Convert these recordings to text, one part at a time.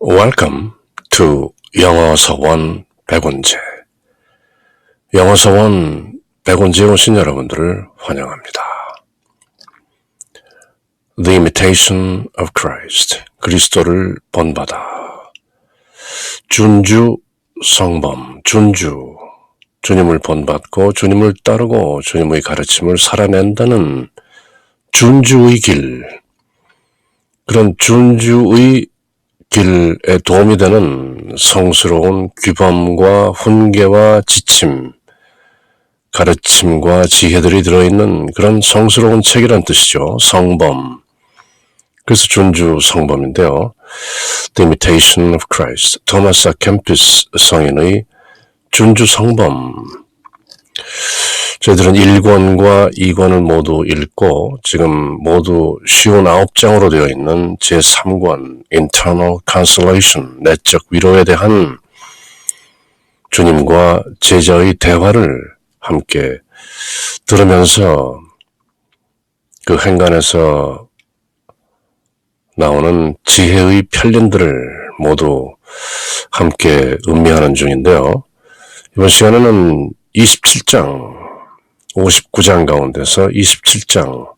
Welcome to 영어서원 백원재. 영어서원 백원재에 오신 여러분들을 환영합니다. The Imitation of Christ. 그리스도를 본받아. 준주 성범. 준주. 주님을 본받고 주님을 따르고 주님의 가르침을 살아낸다는 준주의 길. 그런 준주의 길에 도움이 되는 성스러운 규범과 훈계와 지침, 가르침과 지혜들이 들어있는 그런 성스러운 책이란 뜻이죠. 성범. 그래서 준주 성범인데요. The Imitation of Christ. 토마스 아 캠피스 성인의 준주 성범. 저희들은 1권과 2권을 모두 읽고 지금 모두 59장으로 되어 있는 제3권 Internal Consolation, 내적 위로에 대한 주님과 제자의 대화를 함께 들으면서 그 행간에서 나오는 지혜의 편린들을 모두 함께 음미하는 중인데요. 이번 시간에는 27장 59장 가운데서 27장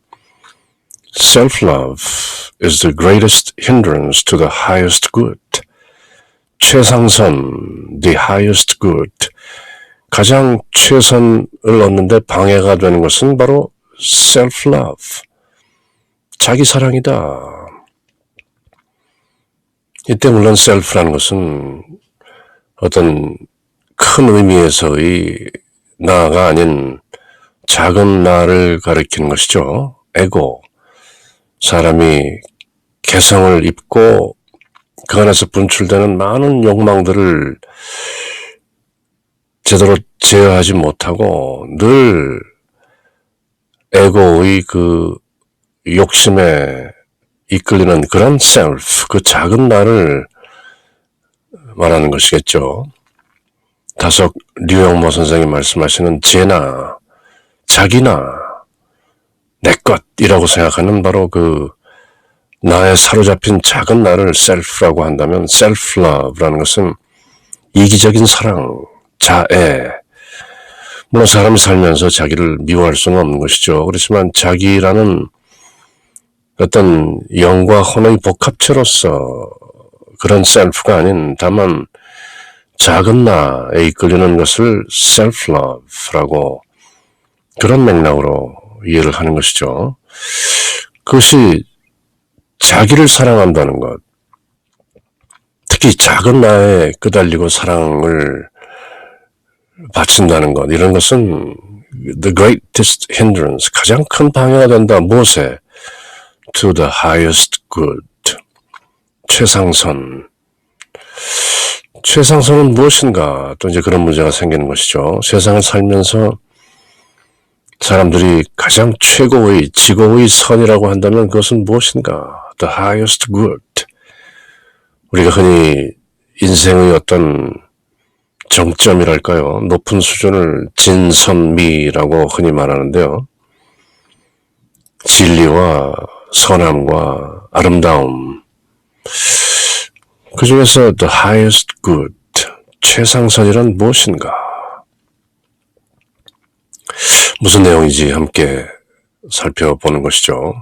Self-love is the greatest hindrance to the highest good. 최상선, the highest good. 가장 최선을 얻는데 방해가 되는 것은 바로 self-love. 자기 사랑이다. 이때 물론 self라는 것은 어떤 큰 의미에서의 나가 아닌 작은 나를 가리키는 것이죠. 에고. 사람이 개성을 입고 그 안에서 분출되는 많은 욕망들을 제대로 제어하지 못하고 늘 에고의 그 욕심에 이끌리는 그런 self, 그 작은 나를 말하는 것이겠죠. 다속 류영모 선생이 말씀하시는 제나, 자기나, 내 것이라고 생각하는 바로 그 나에 사로잡힌 작은 나를 self라고 한다면 self-love라는 것은 이기적인 사랑, 자애. 물론 사람이 살면서 자기를 미워할 수는 없는 것이죠. 그렇지만 자기라는 어떤 영과 혼의 복합체로서 그런 self가 아닌 다만 작은 나에 이끌리는 것을 self-love라고 그런 맥락으로 이해를 하는 것이죠. 그것이 자기를 사랑한다는 것, 특히 작은 나에 끄달리고 사랑을 바친다는 것, 이런 것은 the greatest hindrance, 가장 큰 방해가 된다. 무엇에? To the highest good. 최상선. 최상선은 무엇인가? 또 이제 그런 문제가 생기는 것이죠. 세상을 살면서 사람들이 가장 최고의 지고의 선이라고 한다면 그것은 무엇인가? The highest good. 우리가 흔히 인생의 어떤 정점이랄까요? 높은 수준을 진선미라고 흔히 말하는데요. 진리와 선함과 아름다움. 그 중에서 the highest good, 최상선이란 무엇인가? 무슨 내용인지 함께 살펴보는 것이죠.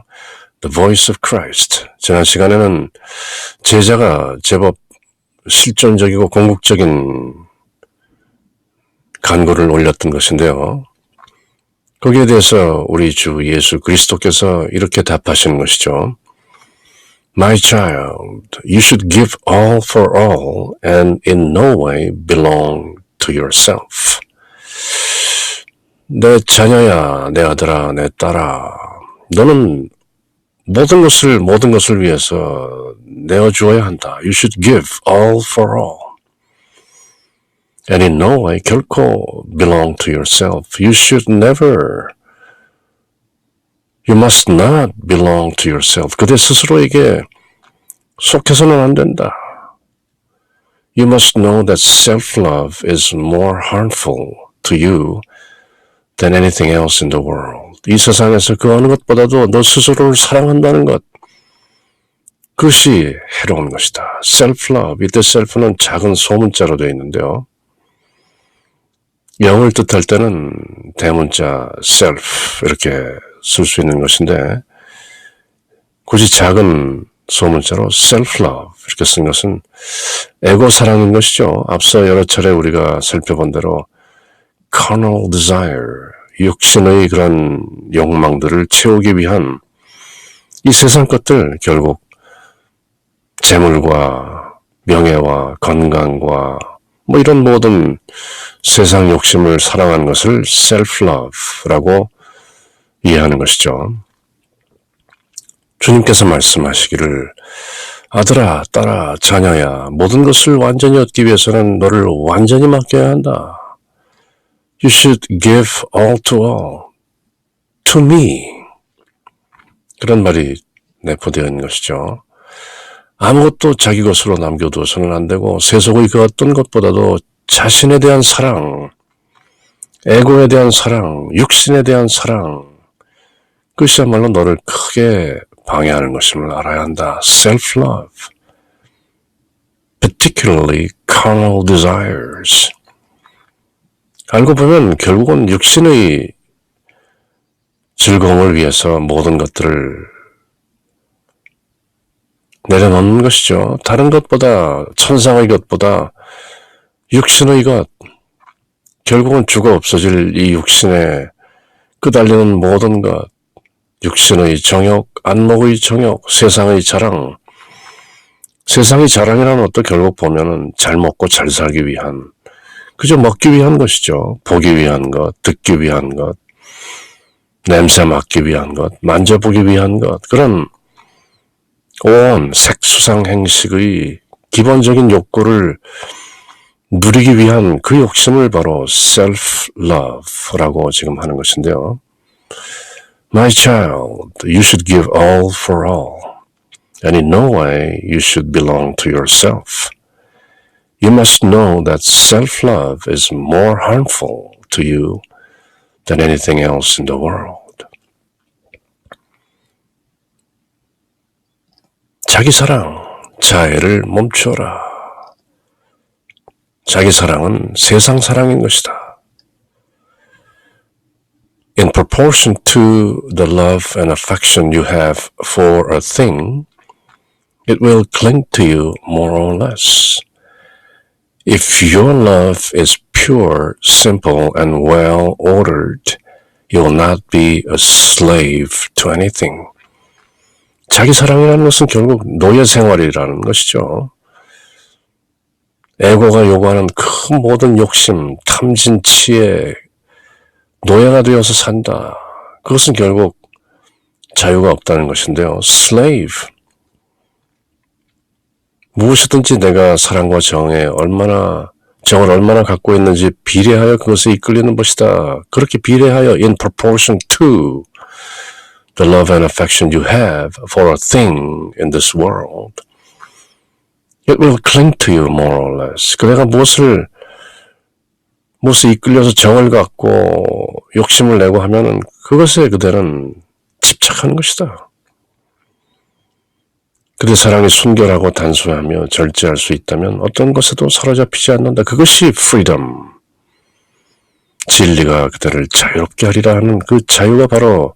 The voice of Christ. 지난 시간에는 제자가 제법 실존적이고 궁극적인 간구를 올렸던 것인데요. 거기에 대해서 우리 주 예수 그리스도께서 이렇게 답하시는 것이죠. My child, you should give all for all and in no way belong to yourself. 내 자녀야, 내 아들아, 내 딸아, 너는 모든 것을 위해서 내어주어야 한다. You should give all for all. And in no way 결코 belong to yourself. You must not belong to yourself. 그대 스스로에게 속해서는 안 된다. You must know that self-love is more harmful to you than anything else in the world. 이 세상에서 그 어느 것보다도 너 스스로를 사랑한다는 것, 그것이 해로운 것이다. self-love. 이때 self는 작은 소문자로 되어 있는데요. 영을 뜻할 때는 대문자 self 이렇게 쓸 수 있는 것인데 굳이 작은 소문자로 self-love 이렇게 쓴 것은 에고 사랑인 것이죠. 앞서 여러 차례 우리가 살펴본 대로 carnal desire, 육신의 그런 욕망들을 채우기 위한 이 세상 것들 결국 재물과 명예와 건강과 뭐 이런 모든 세상 욕심을 사랑하는 것을 self-love라고 이해하는 것이죠. 주님께서 말씀하시기를 아들아, 딸아, 자녀야, 모든 것을 완전히 얻기 위해서는 너를 완전히 맡겨야 한다. You should give all to me. 그런 말이 내포되어 있는 것이죠. 아무것도 자기 것으로 남겨두어서는 안 되고 세속의 그 어떤 것보다도 자신에 대한 사랑, 에고에 대한 사랑, 육신에 대한 사랑, 그것이야말로 너를 크게 방해하는 것임을 알아야 한다. Self-love, particularly carnal desires. 알고 보면 결국은 육신의 즐거움을 위해서 모든 것들을 내려놓는 것이죠. 다른 것보다, 천상의 것보다 육신의 것, 결국은 죽어 없어질 이 육신에 끄달리는 모든 것, 육신의 정욕, 안목의 정욕, 세상의 자랑. 세상의 자랑이라는 것도 결국 보면은 잘 먹고 잘 살기 위한, 그저 먹기 위한 것이죠. 보기 위한 것, 듣기 위한 것, 냄새 맡기 위한 것, 만져보기 위한 것, 그런 온 색수상 행식의 기본적인 욕구를 누리기 위한 그 욕심을 바로 self-love라고 지금 하는 것인데요. My child, you should give all for all, and in no way you should belong to yourself. You must know that self-love is more harmful to you than anything else in the world. 자기 사랑, 자애를 멈추어라. 자기 사랑은 세상 사랑인 것이다. In proportion to the love and affection you have for a thing, it will cling to you more or less. If your love is pure, simple, and well-ordered, you will not be a slave to anything. 자기 사랑이라는 것은 결국 노예 생활이라는 것이죠. 에고가 요구하는 그 모든 욕심, 탐진, 치에 노예가 되어서 산다. 그것은 결국 자유가 없다는 것인데요. slave. 무엇이든지 내가 사랑과 정을 얼마나 갖고 있는지 비례하여 그것에 이끌리는 것이다. 그렇게 비례하여 in proportion to the love and affection you have for a thing in this world, it will cling to you more or less. 그대가 무엇에 이끌려서 정을 갖고 욕심을 내고 하면은 그것에 그대는 집착하는 것이다. 그대 사랑이 순결하고 단순하며 절제할 수 있다면 어떤 것에도 사로잡히지 않는다. 그것이 freedom. 진리가 그대를 자유롭게 하리라 하는 그 자유가 바로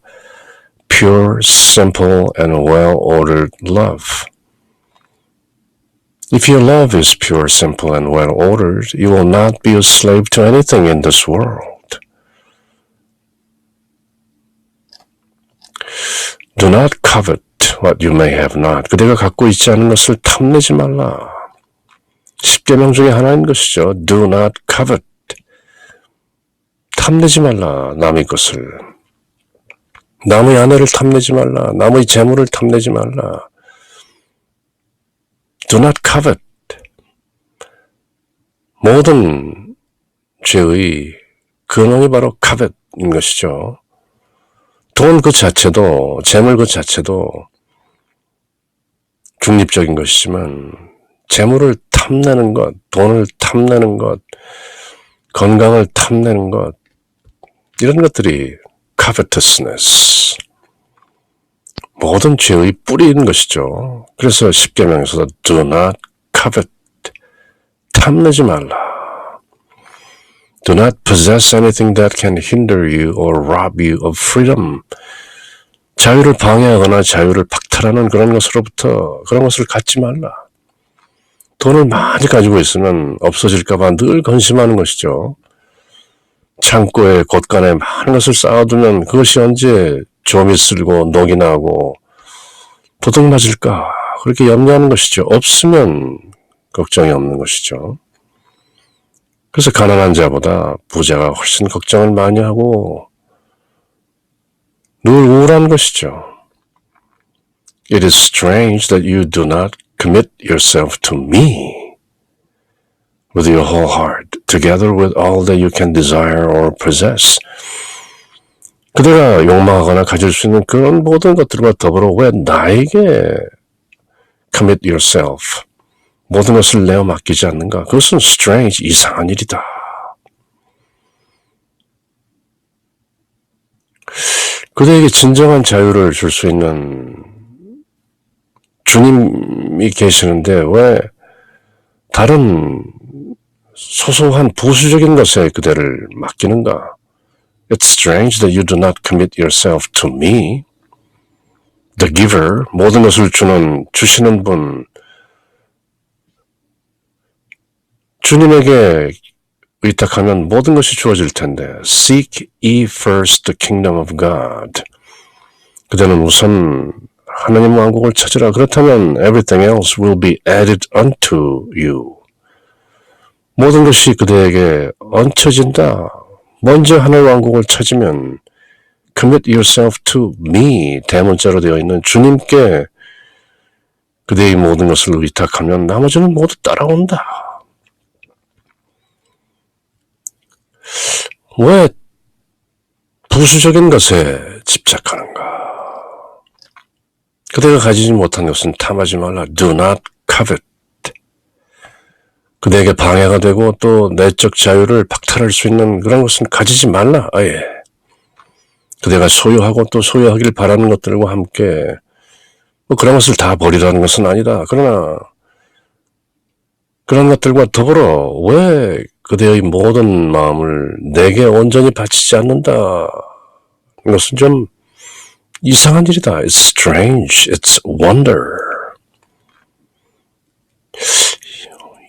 pure, simple, and well-ordered love. If your love is pure, simple, and well-ordered, you will not be a slave to anything in this world. Do not covet what you may have not. 그대가 갖고 있지 않은 것을 탐내지 말라. 10계명 중에 하나인 것이죠. Do not covet. 탐내지 말라, 남의 것을. 남의 아내를 탐내지 말라. 남의 재물을 탐내지 말라. Do not covet. 모든 죄의 근원이 바로 covet인 것이죠. 돈 그 자체도, 재물 그 자체도 중립적인 것이지만 재물을 탐내는 것, 돈을 탐내는 것, 건강을 탐내는 것, 이런 것들이 covetousness, 모든 죄의 뿌리인 것이죠. 그래서 십계명에서도 do not covet, 탐내지 말라. Do not possess anything that can hinder you or rob you of freedom. 자유를 방해하거나 자유를 박탈하는 그런 것으로부터 그런 것을 갖지 말라. 돈을 많이 가지고 있으면 없어질까봐 늘 건심하는 것이죠. 창고에 곳간에 많은 것을 쌓아두면 그것이 언제 좀이 쓸고 녹이 나고 도둑 맞을까 그렇게 염려하는 것이죠. 없으면 걱정이 없는 것이죠. 그래서 가난한 자보다 부자가 훨씬 걱정을 많이 하고 늘 우울한 것이죠. It is strange that you do not commit yourself to me with your whole heart, together with all that you can desire or possess. 그대가 욕망하거나 가질 수 있는 그런 모든 것들과 더불어 왜 나에게 commit yourself, 모든 것을 내어 맡기지 않는가? 그것은 strange, 이상한 일이다. 그대에게 진정한 자유를 줄 수 있는 주님이 계시는데 왜 다른 소소한 부수적인 것에 그대를 맡기는가? It's strange that you do not commit yourself to me, the giver, 모든 것을 주시는 분, 주님에게 의탁하면 모든 것이 주어질 텐데 Seek ye first the kingdom of God. 그대는 우선 하나님 왕국을 찾으라. 그렇다면 everything else will be added unto you. 모든 것이 그대에게 얹혀진다. 먼저 하나님 왕국을 찾으면 commit yourself to me, 대문자로 되어 있는 주님께 그대의 모든 것을 의탁하면 나머지는 모두 따라온다. 왜 부수적인 것에 집착하는가? 그대가 가지지 못한 것은 탐하지 말라. Do not covet. 그대에게 방해가 되고 또 내적 자유를 박탈할 수 있는 그런 것은 가지지 말라. 아예. 그대가 소유하고 또 소유하길 바라는 것들과 함께 그런 것을 다 버리라는 것은 아니다. 그러나 그런 것들과 더불어 왜 그대의 모든 마음을 내게 온전히 바치지 않는다. 이것은 좀 이상한 일이다. It's strange. It's wonder.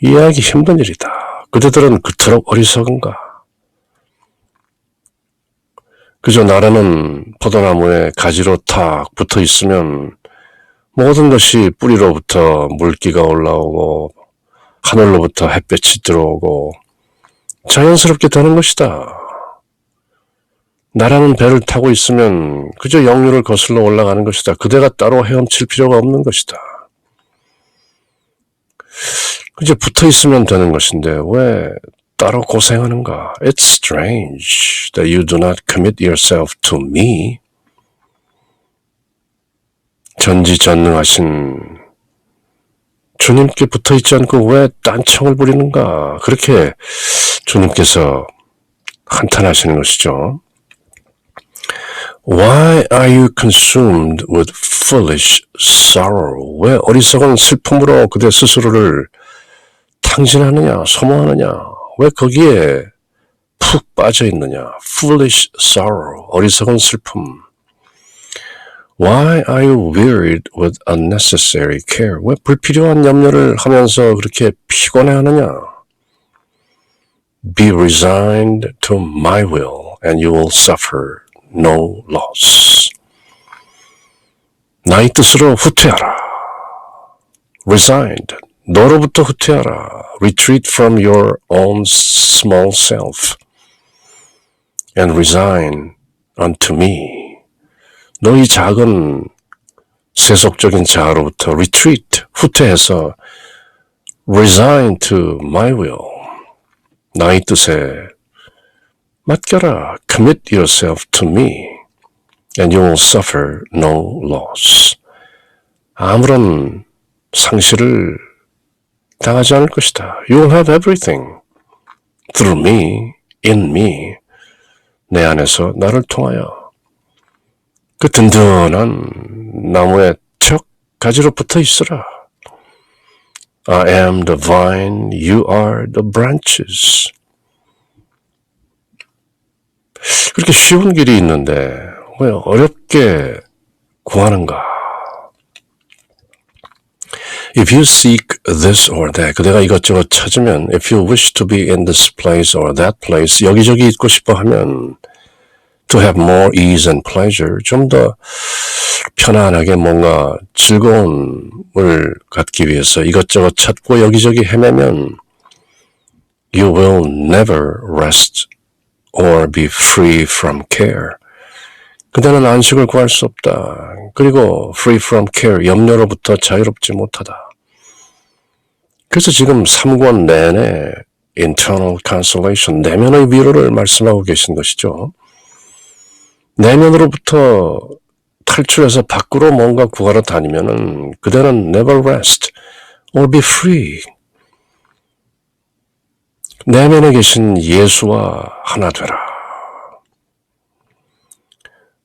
이해하기 힘든 일이다. 그대들은 그토록 어리석은가? 그저 나라는 포도나무에 가지로 탁 붙어 있으면 모든 것이 뿌리로부터 물기가 올라오고 하늘로부터 햇볕이 들어오고 자연스럽게 되는 것이다. 나라는 배를 타고 있으면 그저 역류를 거슬러 올라가는 것이다. 그대가 따로 헤엄칠 필요가 없는 것이다. 그저 붙어 있으면 되는 것인데 왜 따로 고생하는가? It's strange that you do not commit yourself to me. 전지전능하신 주님께 붙어있지 않고 왜 딴청을 부리는가? 그렇게 주님께서 한탄하시는 것이죠. Why are you consumed with foolish sorrow? 왜 어리석은 슬픔으로 그대 스스로를 탕진하느냐, 소모하느냐? 왜 거기에 푹 빠져 있느냐? Foolish sorrow, 어리석은 슬픔. Why are you wearied with unnecessary care? 왜 불필요한 염려를 하면서 그렇게 피곤해하느냐? Be resigned to my will and you will suffer no loss. 나의 뜻으로 후퇴하라. Resigned, 너로부터 후퇴하라. Retreat from your own small self and resign unto me. 너희 작은 세속적인 자아로부터 retreat, 후퇴해서 resign to my will, 나의 뜻에 맡겨라. Commit yourself to me and you will suffer no loss. 아무런 상실을 당하지 않을 것이다. You will have everything through me, in me, 내 안에서 나를 통하여. 그 든든한 나무의 척 가지로 붙어 있으라. I am the vine, you are the branches. 그렇게 쉬운 길이 있는데 왜 어렵게 구하는가? If you seek this or that, 내가 이것저것 찾으면 if you wish to be in this place or that place, 여기저기 있고 싶어 하면 to have more ease and pleasure, 좀 더 편안하게 뭔가 즐거움을 갖기 위해서 이것저것 찾고 여기저기 헤매면 you will never rest or be free from care. 그대는 안식을 구할 수 없다. 그리고 free from care, 염려로부터 자유롭지 못하다. 그래서 지금 3권 내내 internal consolation, 내면의 위로를 말씀하고 계신 것이죠. 내면으로부터 탈출해서 밖으로 뭔가 구하러 다니면은 그대는 never rest or be free. 내면에 계신 예수와 하나 되라.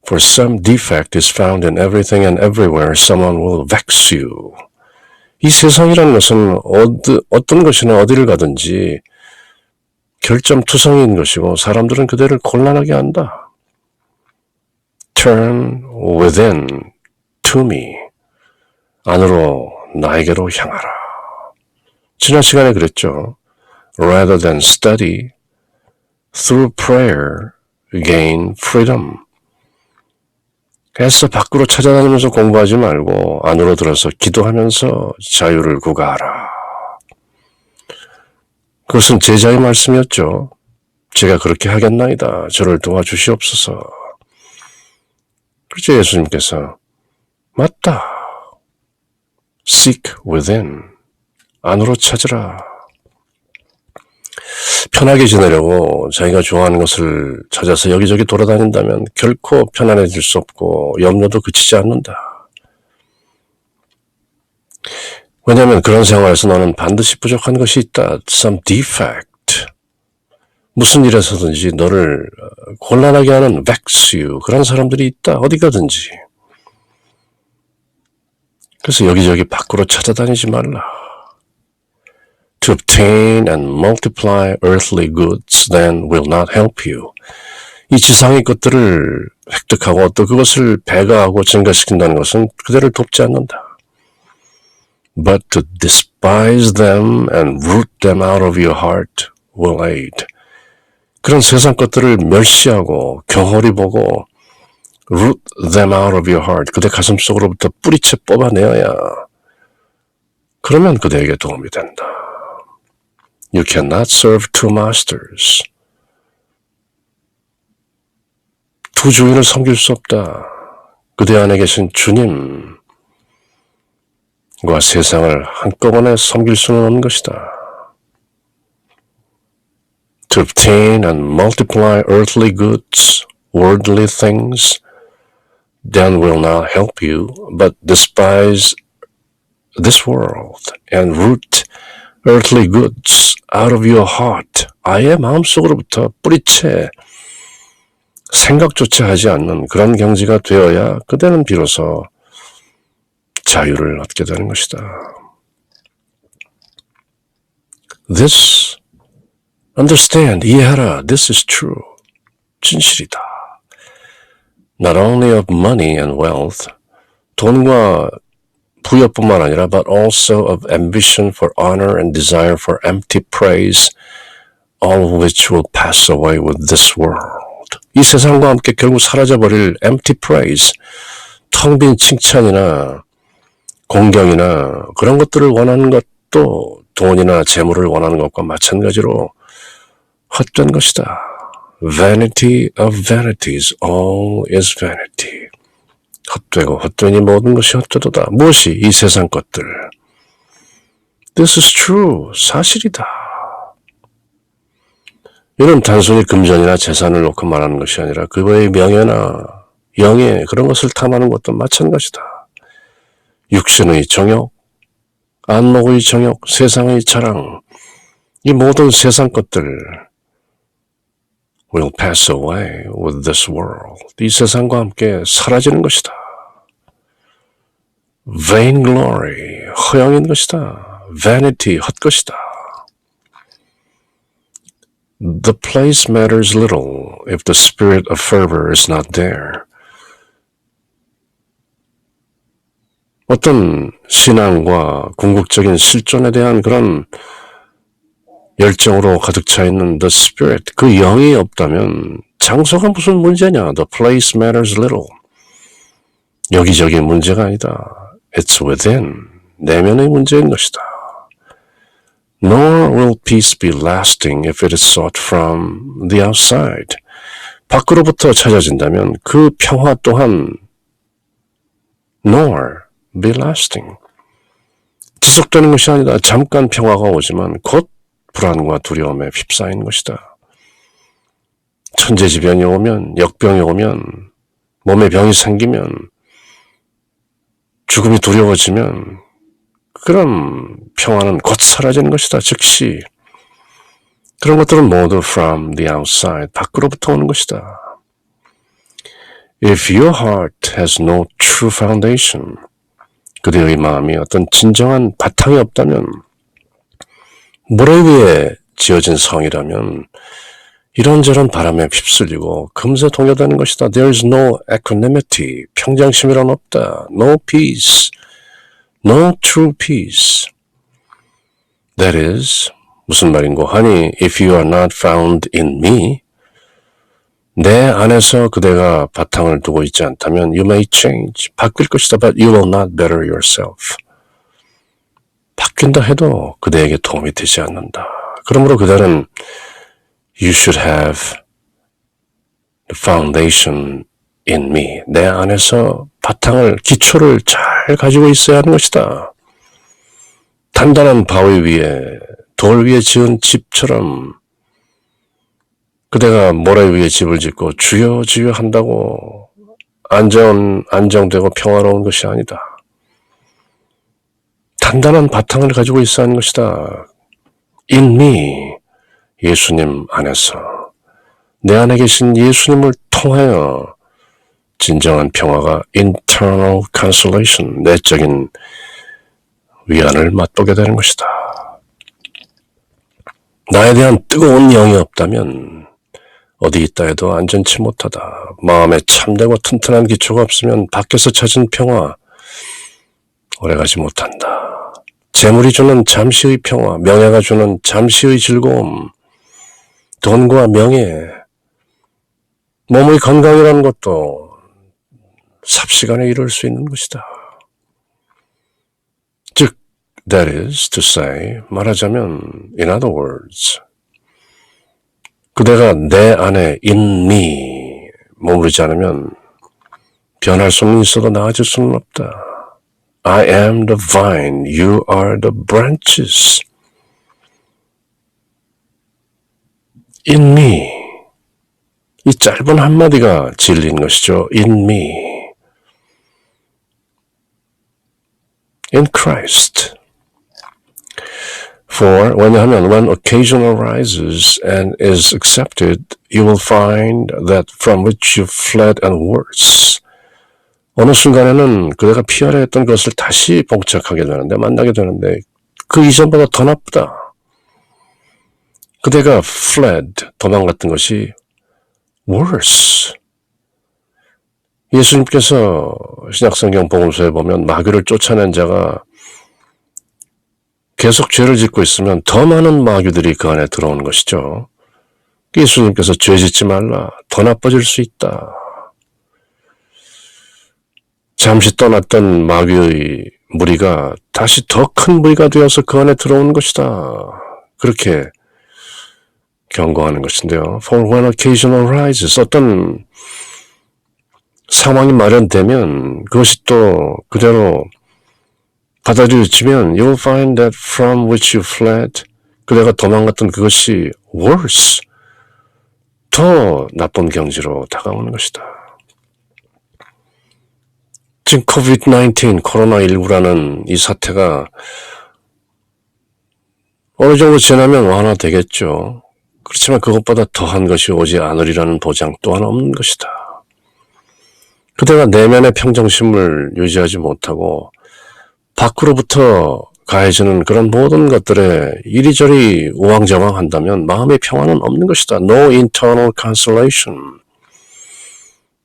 For some defect is found in everything and everywhere. Someone will vex you. 이 세상이라는 것은 어떤 것이나 어디를 가든지 결점투성이인 것이고 사람들은 그대를 곤란하게 한다. Turn within to me. 안으로 나에게로 향하라. 지난 시간에 그랬죠. Rather than study, through prayer, gain freedom. 애써 밖으로 찾아다니면서 공부하지 말고 안으로 들어서 기도하면서 자유를 구가하라. 그것은 제자의 말씀이었죠. 제가 그렇게 하겠나이다. 저를 도와주시옵소서. 그렇죠. 예수님께서 맞다. Seek within. 안으로 찾으라. 편하게 지내려고 자기가 좋아하는 것을 찾아서 여기저기 돌아다닌다면 결코 편안해질 수 없고 염려도 그치지 않는다. 왜냐하면 그런 생활에서 너는 반드시 부족한 것이 있다. Some defect. 무슨 일에서든지 너를 곤란하게 하는 vex you. 그런 사람들이 있다. 어디 가든지. 그래서 여기저기 밖으로 찾아다니지 말라. To obtain and multiply earthly goods then will not help you. 이 지상의 것들을 획득하고 또 그것을 배가하고 증가시킨다는 것은 그대를 돕지 않는다. But to despise them and root them out of your heart will aid. 그런 세상 것들을 멸시하고 경홀히 보고 root them out of your heart. 그대 가슴 속으로부터 뿌리채 뽑아내어야 그러면 그대에게 도움이 된다. You cannot serve two masters. 두 주인을 섬길 수 없다. 그대 안에 계신 주님과 세상을 한꺼번에 섬길 수는 없는 것이다. To obtain and multiply earthly goods, worldly things, then will not help you, but despise this world and root earthly goods out of your heart. 아예 마음속으로부터 뿌리채 생각조차 하지 않는 그런 경지가 되어야 그대는 비로소 자유를 얻게 되는 것이다. This, understand, 이해하라. This is true. 진실이다. Not only of money and wealth, 돈과 부여뿐만 아니라 but also of ambition for honor and desire for empty praise, all of which will pass away with this world. 이 세상과 함께 결국 사라져버릴 empty praise, 텅 빈 칭찬이나 공경이나 그런 것들을 원하는 것도 돈이나 재물을 원하는 것과 마찬가지로 헛된 것이다. Vanity of vanities, all is vanity. 헛되고 헛되니 모든 것이 헛되도다. 무엇이? 이 세상 것들. This is true. 사실이다. 이는 단순히 금전이나 재산을 놓고 말하는 것이 아니라 그의 명예나 영예 그런 것을 탐하는 것도 마찬가지다. 육신의 정욕, 안목의 정욕, 세상의 자랑, 이 모든 세상 것들 will pass away with this world. 이 세상과 함께 사라지는 것이다. vainglory, 허영인 것이다. vanity, 헛것이다. The place matters little if the spirit of fervor is not there. 어떤 신앙과 궁극적인 실존에 대한 그런 열정으로 가득 차 있는 the spirit, 그 영이 없다면 장소가 무슨 문제냐? The place matters little. 여기저기 문제가 아니다. It's within, 내면의 문제인 것이다. Nor will peace be lasting if it is sought from the outside. 밖으로부터 찾아진다면 그 평화 또한 nor be lasting. 지속되는 것이 아니다. 잠깐 평화가 오지만 곧 불안과 두려움에 휩싸이는 것이다. 천재지변이 오면, 역병이 오면, 몸에 병이 생기면, 죽음이 두려워지면 그런 평화는 곧 사라지는 것이다. 즉시 그런 것들은 모두 from the outside, 밖으로부터 오는 것이다. If your heart has no true foundation, 그대의 마음이 어떤 진정한 바탕이 없다면, 모래 위에 지어진 성이라면 이런저런 바람에 휩쓸리고 금세 동요되는 것이다. There is no equanimity, 평정심이란 없다. No peace, no true peace. That is, 무슨 말인고 하니, if you are not found in me, 내 안에서 그대가 바탕을 두고 있지 않다면 you may change, 바뀔 것이다. But you will not better yourself. 바뀐다 해도 그대에게 도움이 되지 않는다. 그러므로 그대는 you should have the foundation in me. 내 안에서 바탕을, 기초를 잘 가지고 있어야 하는 것이다. 단단한 바위 위에, 돌 위에 지은 집처럼 그대가 모래 위에 집을 짓고 주여 주여 한다고 안정되고 평화로운 것이 아니다. 단단한 바탕을 가지고 있어야 하는 것이다. In me, 예수님 안에서, 내 안에 계신 예수님을 통하여 진정한 평화가 internal consolation, 내적인 위안을 맛보게 되는 것이다. 나에 대한 뜨거운 영이 없다면 어디 있다 해도 안전치 못하다. 마음에 참되고 튼튼한 기초가 없으면 밖에서 찾은 평화 오래가지 못한다. 재물이 주는 잠시의 평화, 명예가 주는 잠시의 즐거움, 돈과 명예, 몸의 건강이라는 것도 삽시간에 이룰 수 있는 것이다. 즉, that is to say, 말하자면, in other words, 그대가 내 안에 in me 머무르지 않으면 변할 수는 있어도 나아질 수는 없다. I am the vine, you are the branches. In me. 이 짧은 한마디가 진리인 것이죠. In me. In Christ. For, 왜냐하면 when occasion arises and is accepted, you will find that from which you fled and worse. 어느 순간에는 그대가 피하려 했던 것을 다시 봉착하게 되는데, 만나게 되는데 그 이전보다 더 나쁘다. 그대가 fled, 도망갔던 것이 worse. 예수님께서 신약성경 복음서에 보면 마귀를 쫓아낸 자가 계속 죄를 짓고 있으면 더 많은 마귀들이 그 안에 들어오는 것이죠. 예수님께서 죄 짓지 말라. 더 나빠질 수 있다. 잠시 떠났던 마귀의 무리가 다시 더 큰 무리가 되어서 그 안에 들어오는 것이다. 그렇게 경고하는 것인데요. For when occasion arises, 어떤 상황이 마련되면 그것이 또 그대로 받아들여지면 you'll find that from which you fled, 그대가 도망갔던 그것이 worse, 더 나쁜 경지로 다가오는 것이다. 지금 COVID-19, 코로나19라는 이 사태가 어느 정도 지나면 완화되겠죠. 그렇지만 그것보다 더한 것이 오지 않으리라는 보장 또한 없는 것이다. 그대가 내면의 평정심을 유지하지 못하고 밖으로부터 가해지는 그런 모든 것들에 이리저리 우왕좌왕한다면 마음의 평화는 없는 것이다. No internal consolation.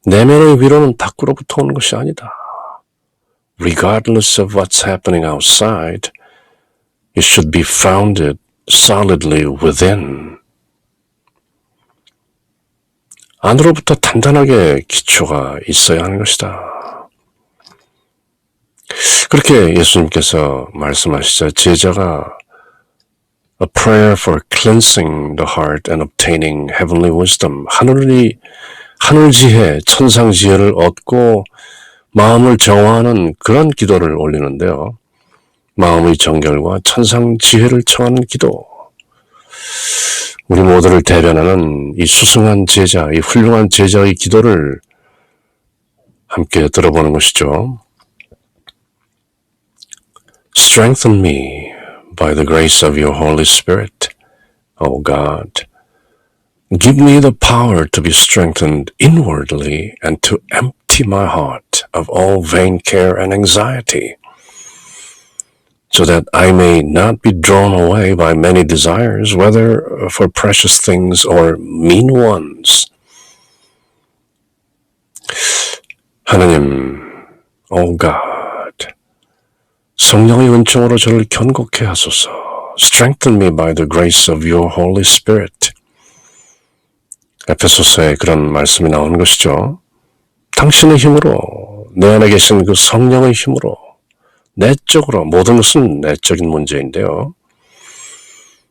내면의 위로는 밖으로부터 오는 것이 아니다. Regardless of what's happening outside, it should be founded solidly within. 안으로부터 단단하게 기초가 있어야 하는 것이다. 그렇게 예수님께서 말씀하시자 제자가 A prayer for cleansing the heart and obtaining heavenly wisdom. 하늘 지혜, 천상 지혜를 얻고 마음을 정화하는 그런 기도를 올리는데요. 마음의 정결과 천상 지혜를 청하는 기도. 우리 모두를 대변하는 이 수승한 제자, 이 훌륭한 제자의 기도를 함께 들어보는 것이죠. Strengthen me by the grace of your Holy Spirit, O God. Give me the power to be strengthened inwardly and to empty my heart of all vain care and anxiety, so that I may not be drawn away by many desires, whether for precious things or mean ones. 하나님, O God, 성령의 은총으로 저를 견고케 하소서. Strengthen me by the grace of your Holy Spirit. 에페소서에 그런 말씀이 나오는 것이죠. 당신의 힘으로, 내 안에 계신 그 성령의 힘으로, 내적으로, 모든 것은 내적인 문제인데요.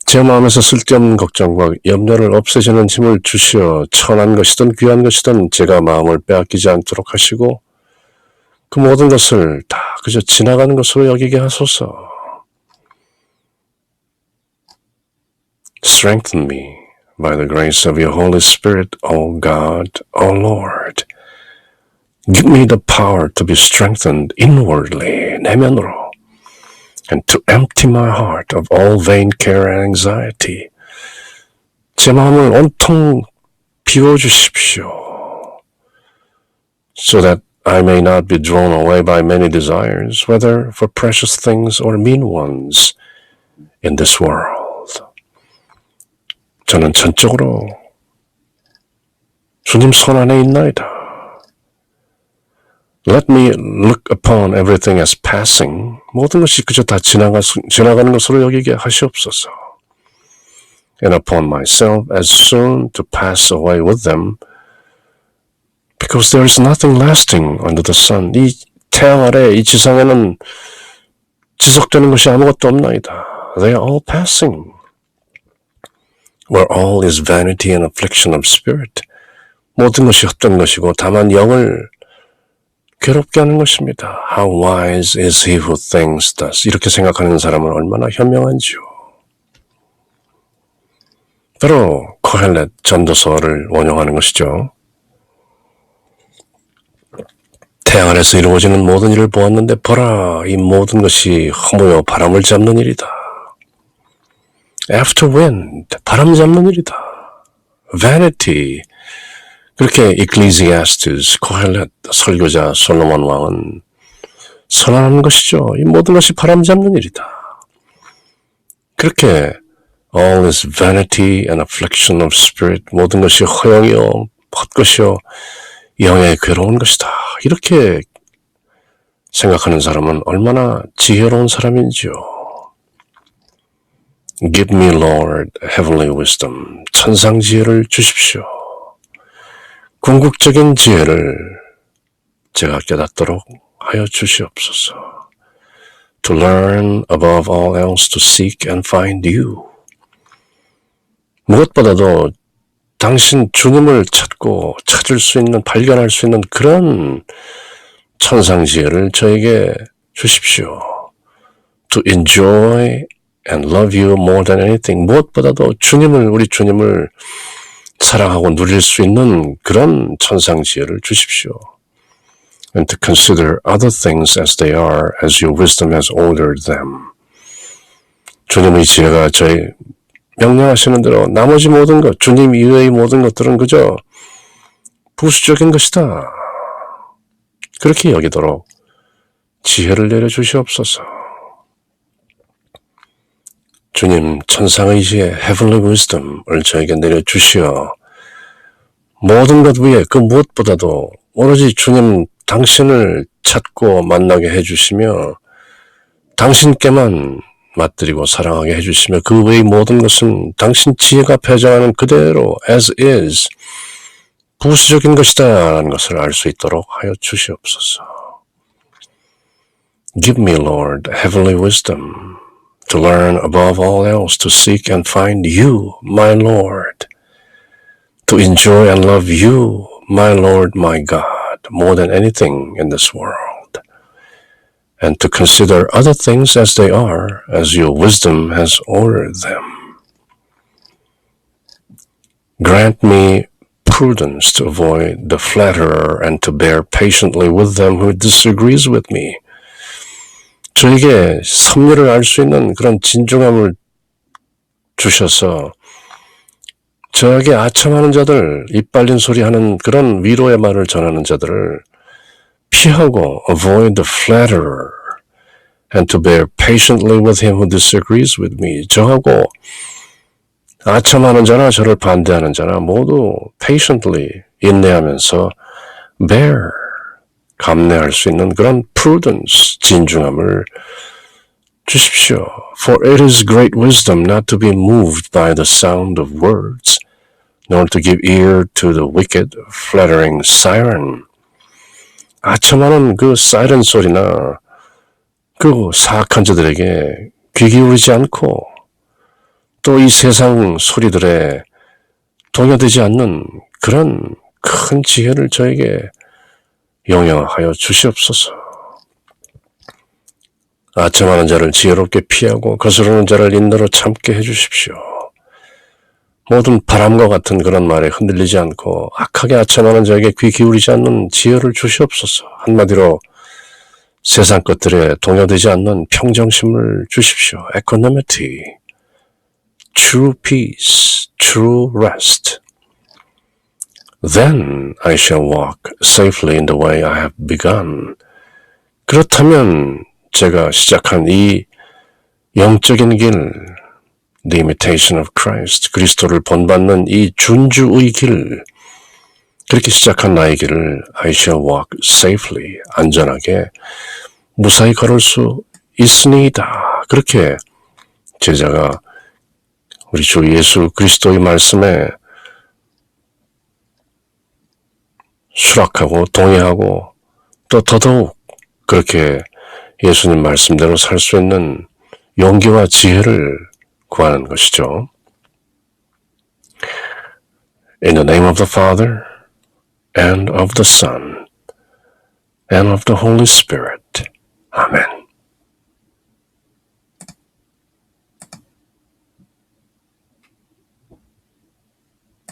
제 마음에서 쓸데없는 걱정과 염려를 없애주는 힘을 주시어 천한 것이든 귀한 것이든 제가 마음을 빼앗기지 않도록 하시고 그 모든 것을 다 그저 지나가는 것으로 여기게 하소서. Strengthen me by the grace of your Holy Spirit, O God, O Lord. Give me the power to be strengthened inwardly, 내면으로, and to empty my heart of all vain care and anxiety. 제 마음을 온통 비워주십시오. So that I may not be drawn away by many desires, whether for precious things or mean ones in this world. 저는 전적으로 주님 손 안에 있나이다. Let me look upon everything as passing. 모든 것이 그저 다 지나가는 것으로 여기게 하시옵소서. And upon myself as soon to pass away with them, because there is nothing lasting under the sun. 이 태양 아래 이 지상에는 지속되는 것이 아무것도 없나이다. They are all passing. Where all is vanity and affliction of spirit. 모든 것이 헛된 것이고 다만 영을 괴롭게 하는 것입니다. How wise is he who thinks thus. 이렇게 생각하는 사람은 얼마나 현명한지요. 바로 코헬렛 전도서를 원용하는 것이죠. 태양 아래서 이루어지는 모든 일을 보았는데 보라, 이 모든 것이 허무요 바람을 잡는 일이다. After wind, 바람 잡는 일이다. Vanity, 그렇게 Ecclesiastes, 코헬렛 설교자 솔로몬 왕은 선언하는 것이죠. 이 모든 것이 바람 잡는 일이다. 그렇게 all is vanity and affliction of spirit, 모든 것이 허영이요, 헛것이요, 영의 괴로운 것이다. 이렇게 생각하는 사람은 얼마나 지혜로운 사람인지요. Give me, Lord, heavenly wisdom. 천상 지혜를 주십시오. 궁극적인 지혜를 제가 깨닫도록 하여 주시옵소서. To learn above all else to seek and find you. 무엇보다도 당신 주님을 찾고 찾을 수 있는, 발견할 수 있는 그런 천상 지혜를 저에게 주십시오. To enjoy and love you more than anything. 무엇보다도 우리 주님을 사랑하고 누릴 수 있는 그런 천상 지혜를 주십시오. And to consider other things as they are, as your wisdom has ordered them. 주님의 지혜가 명령하시는 대로 나머지 모든 것, 주님 이외의 모든 것들은 그저 부수적인 것이다. 그렇게 여기도록 지혜를 내려주시옵소서. 주님 천상의 지혜, heavenly wisdom을 저에게 내려주시어 모든 것 위에 그 무엇보다도 오로지 주님 당신을 찾고 만나게 해주시며 당신께만 맞드리고 사랑하게 해주시며 그 외의 모든 것은 당신 지혜가 배정하는 그대로 as is 부수적인 것이다 라는 것을 알 수 있도록 하여 주시옵소서. Give me, Lord, heavenly wisdom to learn above all else to seek and find you, my Lord, to enjoy and love you, my Lord, my God, more than anything in this world, and to consider other things as they are, as your wisdom has ordered them. Grant me prudence to avoid the flatterer and to bear patiently with them who disagrees with me. 저에게 섭리를 알 수 있는 그런 진중함을 주셔서 저에게 아첨하는 자들, 입 발린 소리 하는 그런 위로의 말을 전하는 자들을 피하고 avoid the flatterer and to bear patiently with him who disagrees with me. 저하고 아첨하는 자나 저를 반대하는 자나 모두 patiently 인내하면서 bear 감내할 수 있는 그런 prudence 진중함을 주십시오. For it is great wisdom not to be moved by the sound of words, nor to give ear to the wicked, flattering siren. 아첨하는 그 사이렌 소리나 그 사악한 자들에게 귀 기울이지 않고 또 이 세상 소리들에 동요되지 않는 그런 큰 지혜를 저에게 영향하여 주시옵소서. 아첨하는 자를 지혜롭게 피하고 거스르는 자를 인내로 참게 해주십시오. 모든 바람과 같은 그런 말에 흔들리지 않고 악하게 아첨하는 자에게 귀 기울이지 않는 지혜를 주시옵소서. 한마디로 세상 것들에 동요되지 않는 평정심을 주십시오. equanimity, true peace, true rest. Then I shall walk safely in the way I have begun. 그렇다면 제가 시작한 이 영적인 길, the imitation of Christ, 그리스도를 본받는 이 준주의 길, 그렇게 시작한 나의 길을 I shall walk safely, 안전하게 무사히 걸을 수 있으니이다. 그렇게 제자가 우리 주 예수 그리스도의 말씀에 수락하고 동의하고 또 더더욱 그렇게 예수님 말씀대로 살 수 있는 용기와 지혜를 구하는 것이죠. In the name of the Father, and of the Son, and of the Holy Spirit. Amen.